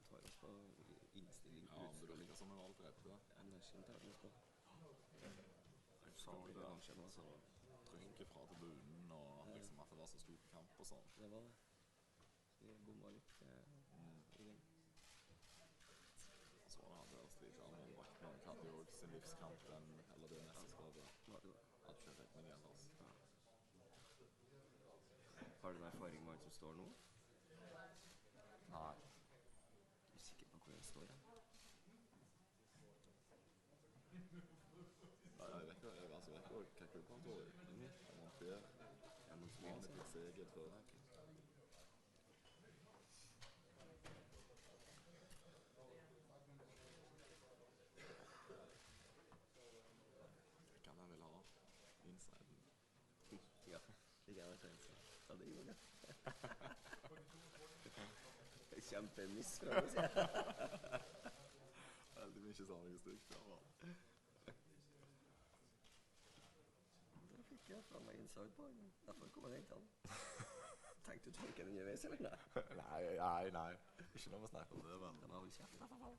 tar oss på innstilling. Ja, men det virker som vi var alt redde. Anerkjent tar oss på. Han sa det kanskje noe sånn. Trykket fra tribunen, og liksom at det var så stor kamp og sånn. Det var det. Vi bomma litt igjen. Så var det han der Stig-Armen Backman hadde jo også sin livskamp eller det mesterskapet. Hadde ikke fikk med det ellers. Har du en erfaring med han som står nå? Nei. Du er sikker på hvor han står hen? Nei, jeg vet ikke hva klubb han står i. Montier. Han fikk seget før. Kan jeg vel ha insiden? Ja, det kan jeg tenke seg. Ja, det gjorde jeg. Kjempemiss fra meg, sier jeg. Veldig mye sammenheng stygt, ja. Da fikk jeg fra meg inside på han. Derfor kom jeg hent han. Tenkte du tanken underveis, eller nei? Nei. Ikke noe å snakke om det, men... Den har vel kjeft, i hvert fall.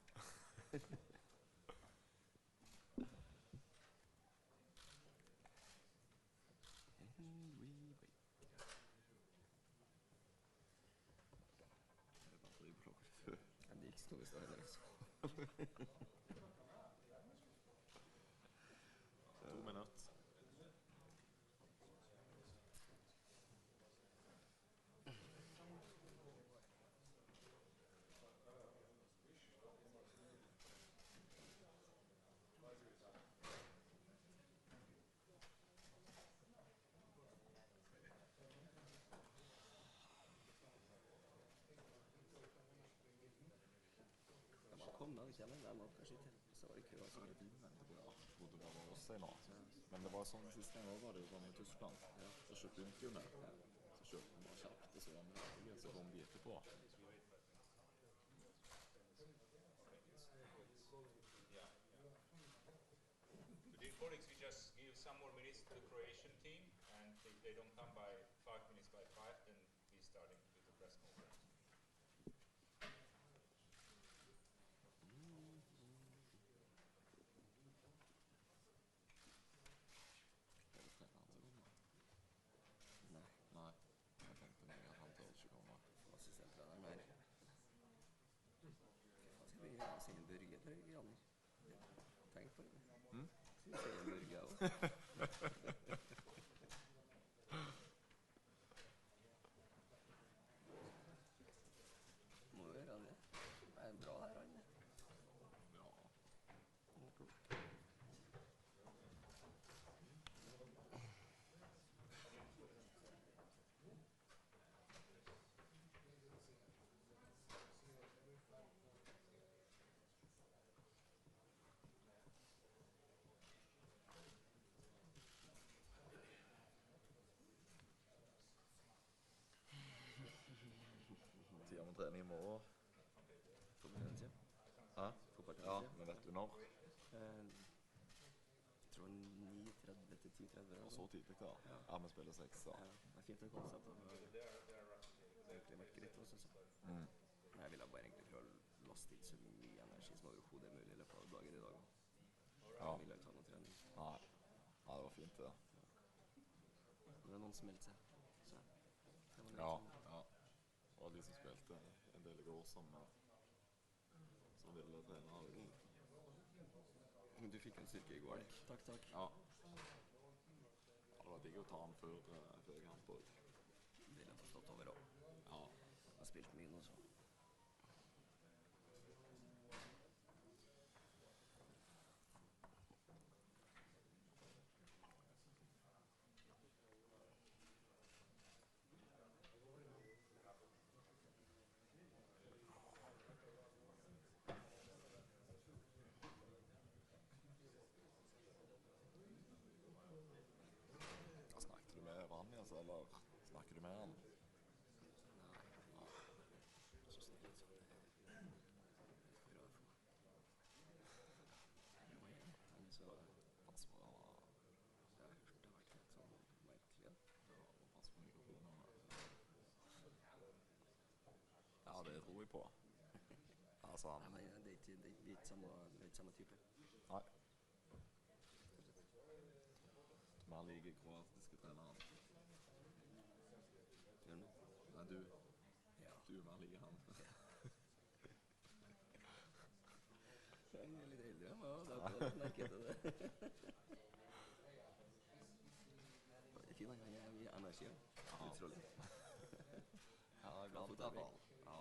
Det gikk store stedet, liksom. 2 minutter. Kom, ikke jeg, men jeg må kanskje ikke. Så var det kø, altså. Jeg trodde det var oss nå. Men det var sånn siste gang også var det jo sånn i Tyskland. Så kjøpte vi jo med. Så kjøpte vi bare kjapt, og så var vi ferdige, så kom vi etterpå. Dear colleagues, we just give some more minutes to the Croatian team, and if they don't come by 5 minutes by 5, then we're starting with the press conference. Nei, jeg tenkte meg at han tør ikke komme. Assistentleder der. Hva skal vi gjøre? Sende Børge på Graner? Tenk på det. Skal vi sende Børge også? Må jo gjøre det. Det er bra her, han. Ja. Tida med trening i morgen. Fotballtrening. Hæ? Fotballtrening. Ja, men vet du når? Jeg tror 9:30 til 10:30. Og så tidlig da. Ja, vi spiller 6 da. Ja, det er fint å komme seg på. Det har egentlig vært greit også, så. Men jeg ville bare egentlig prøve å laste inn så mye energi som overhodet mulig i løpet av dagen i dag. Jeg ville ikke ta noe trening. Nei, det var fint det. Men det er noen som meldte seg. Så det var Ja. Og de som spilte en del i går som ville trene her. Men du fikk en styrke i går. Takk. Ja. Det var digg å ta han før kamp også. Det ville jeg forstått over også. Ja. Jeg har spilt mye nå, så. Snakket du med Vanjas, eller snakker du med han? Nei. Så snakker jeg sånn. Det er for rart for meg. Han er så... Han svarer han. Jeg har hørt det har vært helt sånn merkelig. Ja, pass på mikrofonen. Ja, det tror jeg på. sa han. Nei, men det er ikke samme type. Nei. Mer liker kroatiske treneren. Gjør den det? Nei, du. Ja. Du mer liker han. Jeg er litt eldre enn meg, det er akkurat merket til det. Det er fint, han er mye energi, ja. Utrolig. Ja, galt i hvert fall. Ja.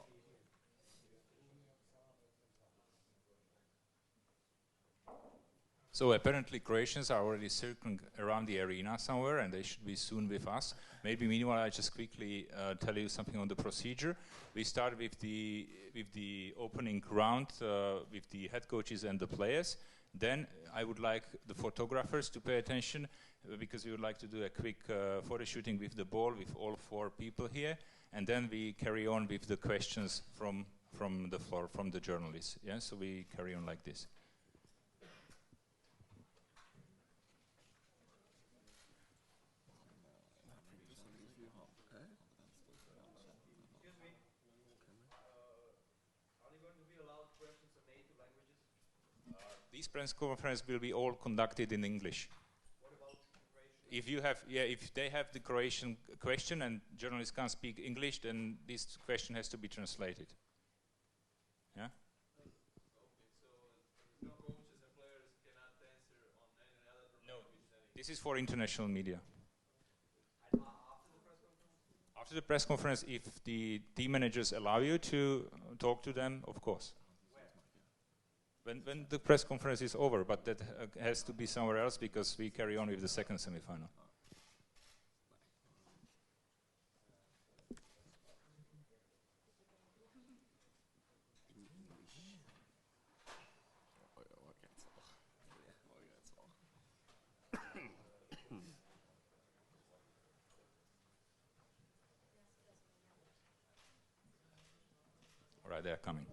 So apparently Croatians are already circling around the arena somewhere, and they should be soon with us. Maybe meanwhile I just quickly tell you something on the procedure. We start with the opening round with the head coaches and the players. Then I would like the photographers to pay attention because we would like to do a quick photo shooting with the ball with all 4 people here, and then we carry on with the questions from the floor, from the journalists. Yeah, so we carry on like this. These press conferences will be all conducted in English. What about Croatian? If you have, if they have the Croatian question and journalists can't speak English, then this question has to be translated. Yeah. Okay, so no coaches and players cannot answer on any other language than English. This is for international media. And after the press conference? After the press conference, if the team managers allow you to talk to them, of course. When the press conference is over, but that has to be somewhere else because we carry on with the second semi-final. All right, they are coming.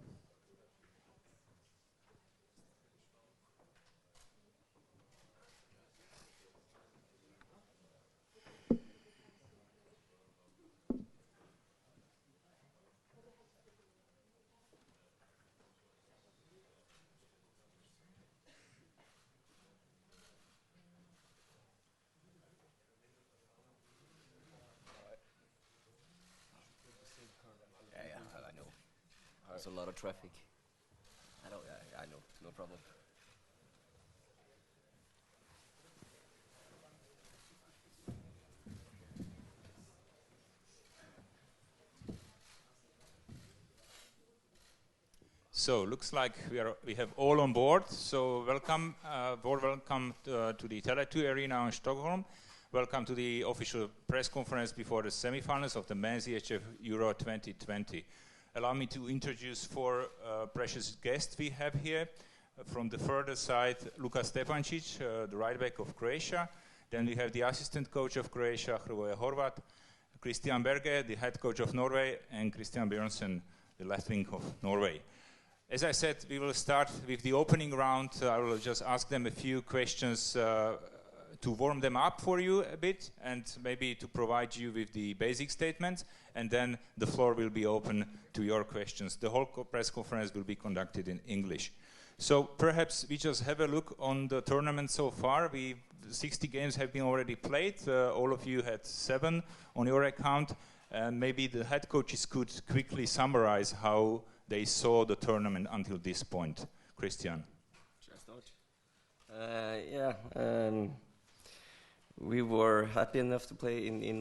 Yeah, I know. There's a lot of traffic. I know, no problem. So looks like we have all on board. So welcome, welcome to the Tele2 Arena in Stockholm. Welcome to the official press conference before the semifinals of the men's EHF EURO 2020. Allow me to introduce 4 precious guests we have here. From the further side, Luka Stepancic, the right back of Croatia. Then we have the assistant coach of Croatia, Hrvoje Horvat, Christian Berge, the head coach of Norway, and Christian Bjørnsen, the left wing of Norway. As I said, we will start with the opening round. I will just ask them a few questions to warm them up for you a bit and maybe to provide you with the basic statements, and then the floor will be open to your questions. The whole press conference will be conducted in English. So perhaps we just have a look on the tournament so far. 60 games have been already played. All of you had 7 on your account. And maybe the head coaches could quickly summarize how they saw the tournament until this point. Christian. Should I start? We were happy enough to play in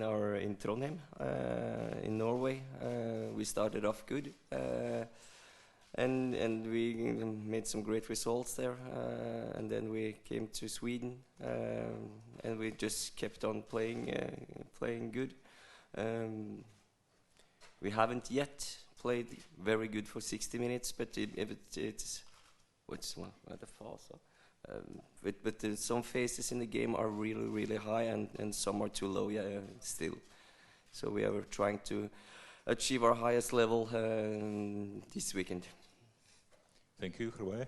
Trondheim, in Norway. We started off good, and we made some great results there. And then we came to Sweden, and we just kept on playing good. We haven't yet played very good for 60 minutes, but it's what's the false. But some phases in the game are really, really high, and some are too low, still. So we are trying to achieve our highest level this weekend. Thank you, Hrvoje.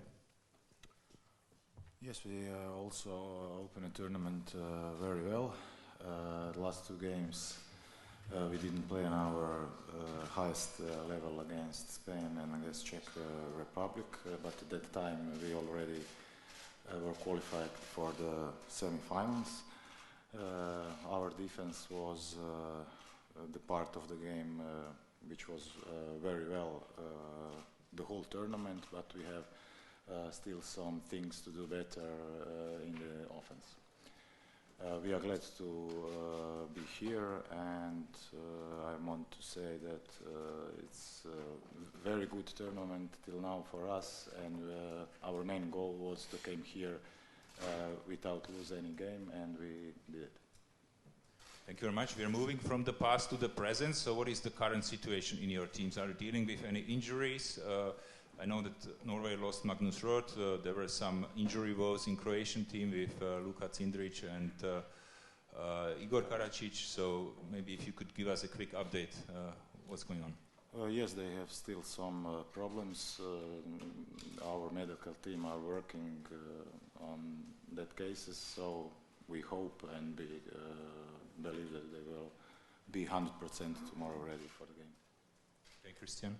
Yes, we also opened a tournament very well. The last 2 games we didn't play on our highest level against Spain and against Czech Republic, but at that time we already were qualified for the semi-finals. Our defense was the part of the game which was very well the whole tournament, but we have still some things to do better in the offense. We are glad to be here, and I want to say that it's a very good tournament till now for us, and our main goal was to come here without losing any game, and we did it. Thank you very much. We are moving from the past to the present. So what is the current situation in your teams? Are you dealing with any injuries? I know that Norway lost Magnus Roth. There were some injury woes in Croatian team with Luka Cindric and Igor Karacic. So maybe if you could give us a quick update, what's going on? Yes, they have still some problems. Our medical team are working on that cases, so we hope and believe that they will be 100% tomorrow ready for the game. Okay, Christian?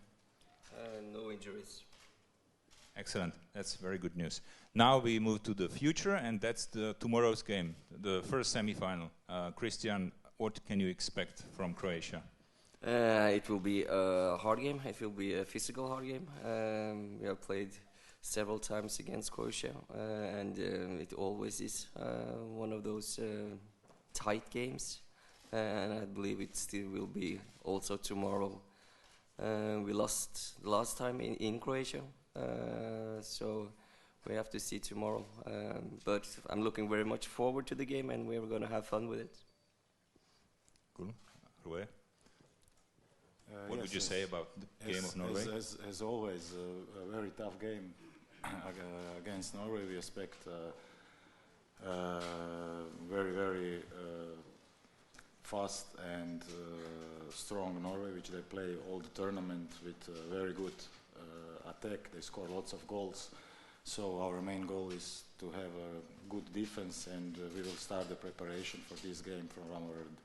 No injuries. Excellent. That's very good news. Now we move to the future, and that's tomorrow's game, the first semi-final. Christian, what can you expect from Croatia? It will be a hard game. It will be a physical hard game. We have played several times against Croatia, and it always is one of those tight games. And I believe it still will be also tomorrow. We lost last time in Croatia, so we have to see tomorrow. But I'm looking very much forward to the game, and we're going to have fun with it. Cool. Rue? What would you say about the game of Norway? As always, a very tough game against Norway. We expect very fast and strong Norway, which they play all the tournament with very good attack. They score lots of goals. So our main goal is to have a good defense, and we will start the preparation for this game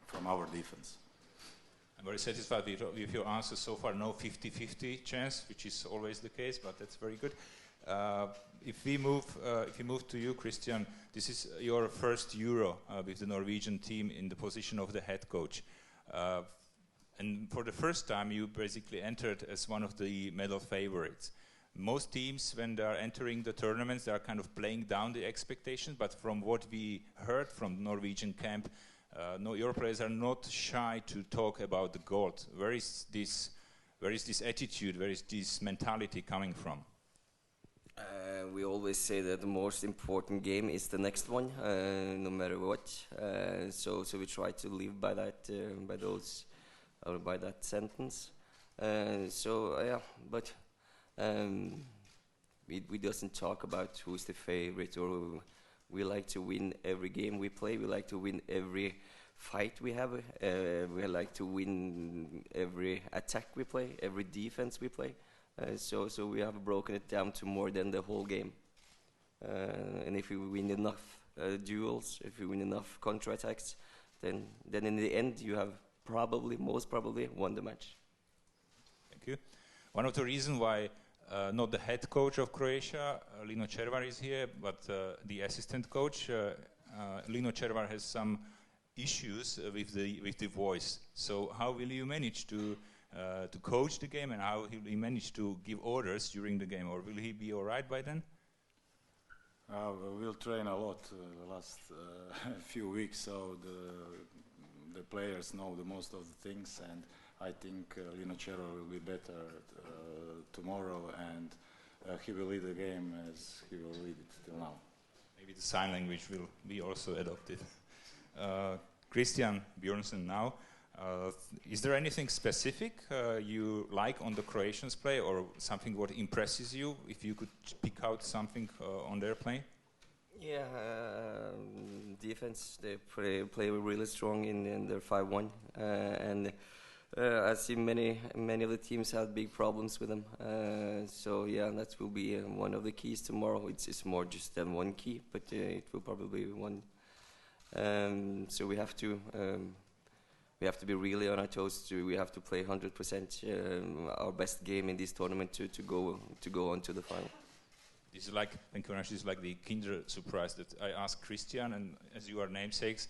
from our defense. I'm very satisfied with your answer so far. No 50-50 chance, which is always the case, but that's very good. If we move to you, Christian, this is your first Euro with the Norwegian team in the position of the head coach. And for the first time, you basically entered as one of the medal favorites. Most teams, when they are entering the tournaments, they are kind of playing down the expectations, but from what we heard from the Norwegian camp, your players are not shy to talk about the gold. Where is this attitude, where is this mentality coming from? We always say that the most important game is the next one, no matter what. So we try to live by that, by that sentence. But we doesn't talk about who's the favorite, or we like to win every game we play. We like to win every fight we have. We like to win every attack we play, every defense we play. So we have broken it down to more than the whole game. And if we win enough duels, if we win enough counter-attacks, then in the end you have most probably won the match. Thank you. One of the reasons why not the head coach of Croatia, Lino Červar, is here, but the assistant coach, Lino Červar, has some issues with the voice. So how will you manage to coach the game, and how will he manage to give orders during the game, or will he be all right by then? We'll train a lot the last few weeks, so the players know the most of the things, and I think Lino Červar will be better tomorrow, and he will lead the game as he will lead it till now. Maybe the sign language will be also adopted. Christian Björnsson now. Is there anything specific you like on the Croatians' play, or something what impresses you? If you could pick out something on their play? Yeah, defense. They play really strong in their 5-1, and I see many of the teams have big problems with them. So yeah, that will be one of the keys tomorrow. It's more just than one key, but it will probably be one. So we have to we have to be really on our toes. We have to play 100% our best game in this tournament to go on to the final. This is like, thank you very much. This is like the Kinder surprise that I asked Christian, and as you are namesakes,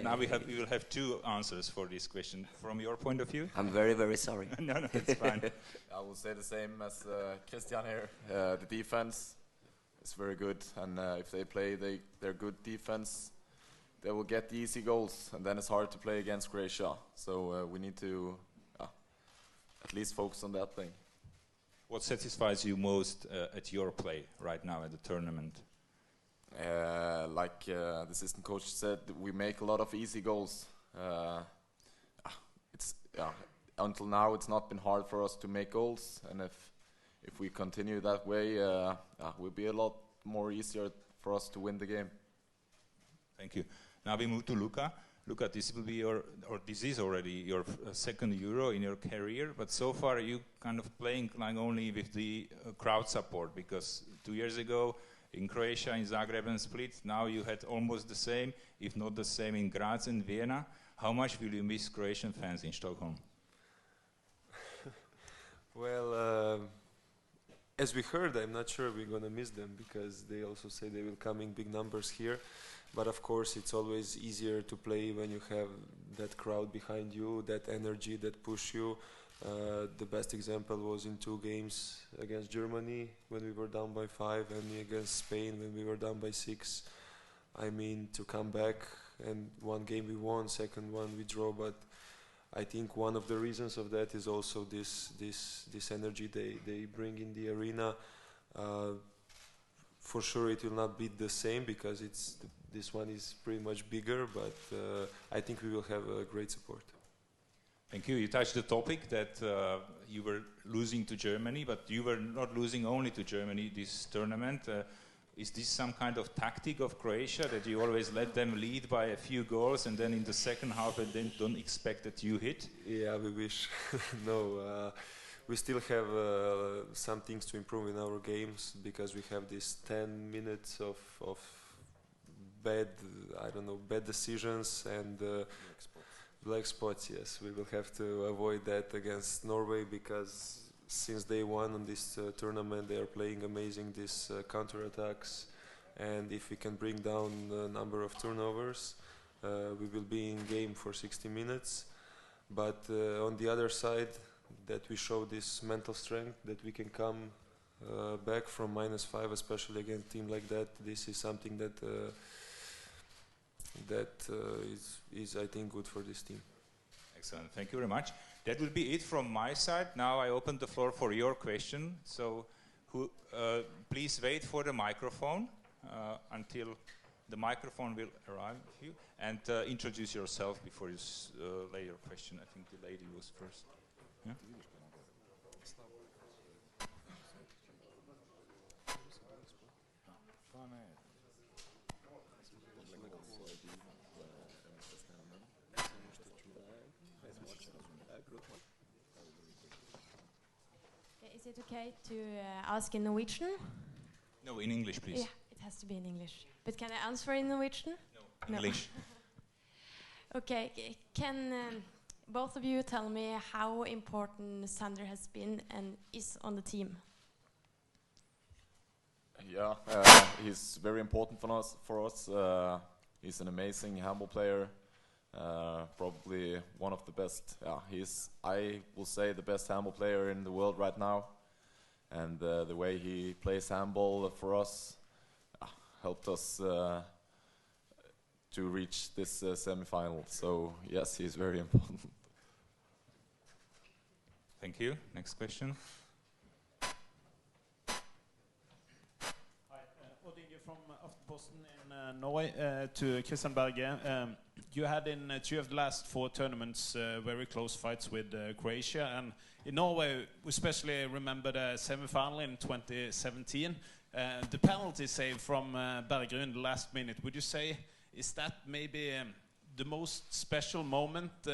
now we will have two answers for this question. From your point of view, I'm very, very sorry. No, it's fine. I will say the same as Christian here. The defense is very good, and if they play their good defense, they will get the easy goals, and then it's hard to play against Croatia. So we need to at least focus on that thing. What satisfies you most at your play right now at the tournament? Like the assistant coach said, we make a lot of easy goals. Until now, it's not been hard for us to make goals, and if we continue that way, it will be a lot more easier for us to win the game. Thank you. Now we move to Luka. Luka, this will be this is already your second Euro in your career, but so far you kind of playing like only with the crowd support, because 2 years ago in Croatia, in Zagreb and Split, now you had almost the same, if not the same, in Graz and Vienna. How much will you miss Croatian fans in Stockholm? Well, as we heard, I'm not sure we're going to miss them, because they also say they will come in big numbers here. But of course, it's always easier to play when you have that crowd behind you, that energy that push you. The best example was in 2 games against Germany when we were down by 5, and against Spain when we were down by 6. I mean, to come back, and one game we won, second one we draw. But I think one of the reasons of that is also this energy they bring in the arena. For sure, it will not be the same, because this one is pretty much bigger, but I think we will have a great support. Thank you. You touched the topic that you were losing to Germany, but you were not losing only to Germany this tournament. Is this some kind of tactic of Croatia, that you always let them lead by a few goals, and then in the second half and then don't expect that you hit? Yeah, we wish. No. We still have some things to improve in our games, because we have these 10 minutes of bad decisions and black spots. Yes, we will have to avoid that against Norway, because since day one on this tournament they are playing amazing these counter-attacks, and if we can bring down the number of turnovers, we will be in game for 60 minutes. But on the other side, that we show this mental strength, that we can come back from -5, especially against a team like that. This is something that is I think good for this team. Excellent, thank you very much. That will be it from my side. Now I open the floor for your question. So please wait for the microphone until the microphone will arrive with you, and introduce yourself before you lay your question. I think the lady was first. Yeah? Is it okay to ask in Norwegian? No, in English, please. Yeah, it has to be in English. But can I answer in Norwegian? No, English. Okay, can both of you tell me how important Sander has been and is on the team? Yeah, he's very important for us. He's an amazing handball player. Probably one of the best. I will say, the best handball player in the world right now. And the way he plays handball for us helped us to reach this semifinal. So yes, he's very important. Thank you. Next question. Hi, Odinge from Aftenposten in Norway. To Christian Berge. You had in 2 of the last 4 tournaments very close fights with Croatia, and in Norway we especially remember the semi-final in 2017. The penalty save from Bergerud in the last minute. Would you say, is that maybe the most special moment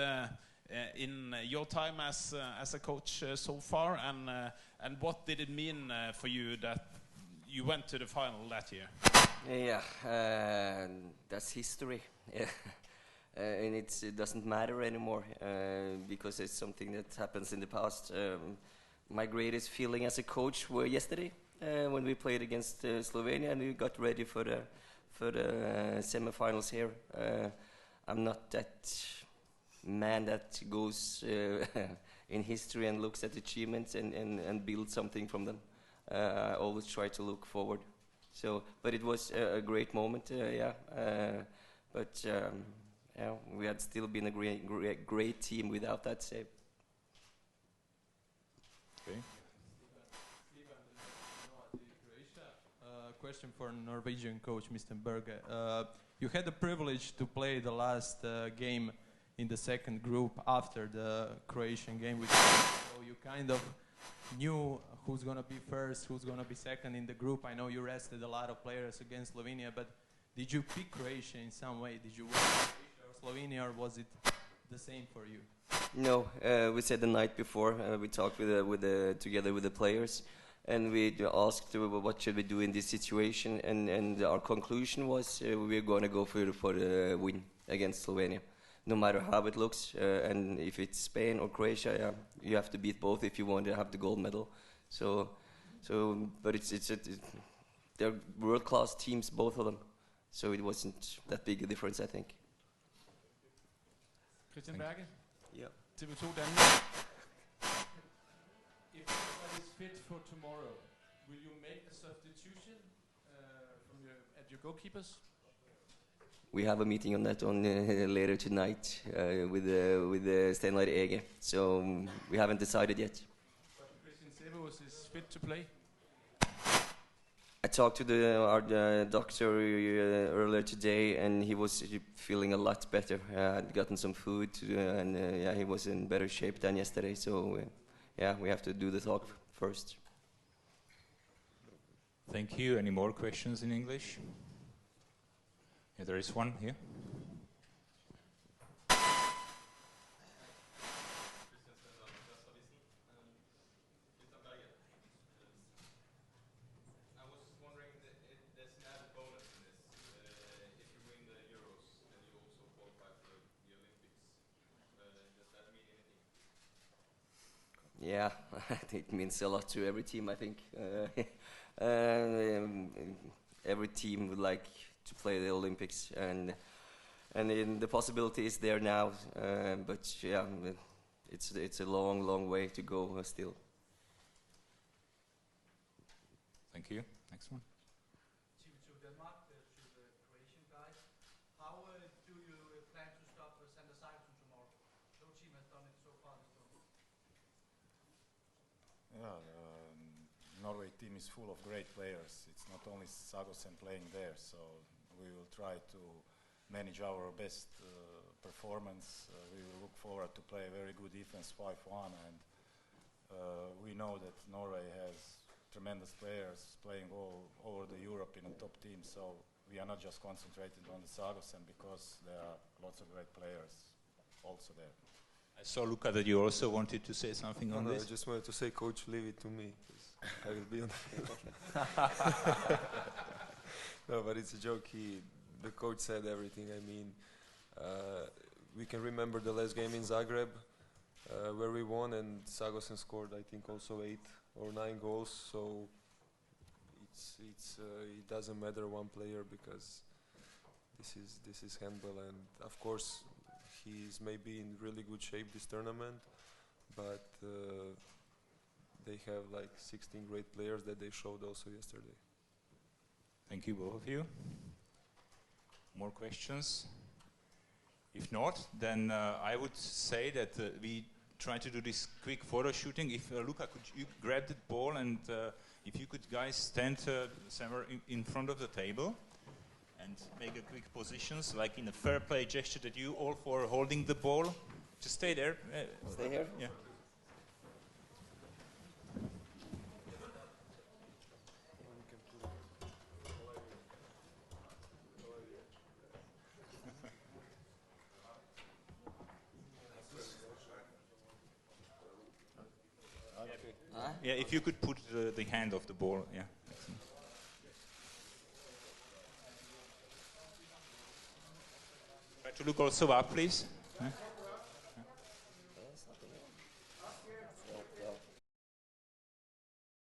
in your time as a coach so far, and what did it mean for you that you went to the final that year? Yeah, that's history. and it doesn't matter anymore because it's something that happens in the past. My greatest feeling as a coach were yesterday when we played against Slovenia and we got ready for the semifinals here. I'm not that man that goes in history and looks at achievements and builds something from them. I always try to look forward. So, but it was a great moment, yeah. But yeah, we had still been a great team without that save. Okay. Question for Norwegian coach, Mr. Berge. You had the privilege to play the last game in the second group after the Croatian game, so you kind of knew who's going to be first, who's going to be second in the group. I know you rested a lot of players against Slovenia, but did you pick Croatia in some way? Did you win Croatia or Slovenia, or was it the same for you? No, we said the night before, we talked together with the players, and we asked what should we do in this situation, and our conclusion was we're going to go for the win against Slovenia, no matter how it looks, and if it's Spain or Croatia, yeah, you have to beat both if you want to have the gold medal. So, but they're world-class teams, both of them. So it wasn't that big a difference, I think. Christian Berge? Yeah. TV2 Denmark. If everybody's fit for tomorrow, will you make a substitution at your goalkeepers? We have a meeting on that later tonight with Steinleiter Ege. So we haven't decided yet. But Christian Severus is fit to play? I talked to our doctor earlier today, and he was feeling a lot better. Had gotten some food, and yeah, he was in better shape than yesterday. So yeah, we have to do the talk first. Thank you. Any more questions in English? Yeah, there is one here. Yeah, it means a lot to every team, I think. Every team would like to play the Olympics, and the possibility is there now. But yeah, it's a long way to go still. Thank you. Next one. TV2 Denmark, to the Croatian guys. How do you plan to stop Sander Sigurdsson tomorrow? No team has done it so far this tournament. Yeah, Norway team is full of great players. It's not only Sagosen playing there, so we will try to manage our best performance. We will look forward to play a very good defense 5-1, and we know that Norway has tremendous players playing all over the Europe in a top team, so we are not just concentrated on the Sagosen because there are lots of great players also there. I saw, Luca, that you also wanted to say something on this. I just wanted to say, Coach, leave it to me. I will be on No, but it's a joke. The coach said everything. I mean, we can remember the last game in Zagreb where we won, and Sagosen scored, I think, also 8 or 9 goals. So it doesn't matter one player because this is handball, and of course he's maybe in really good shape this tournament, but they have like 16 great players that they showed also yesterday. Thank you, both of you. More questions? If not, then I would say that we try to do this quick photo shooting. If Luca, could you grab the ball, and if you could guys stand somewhere in front of the table and make a quick positions, like in a fair play gesture that you all four are holding the ball. Just stay there. Stay here? Yeah. Yeah, if you could put the hand of the ball, yeah. Try To look also up, please.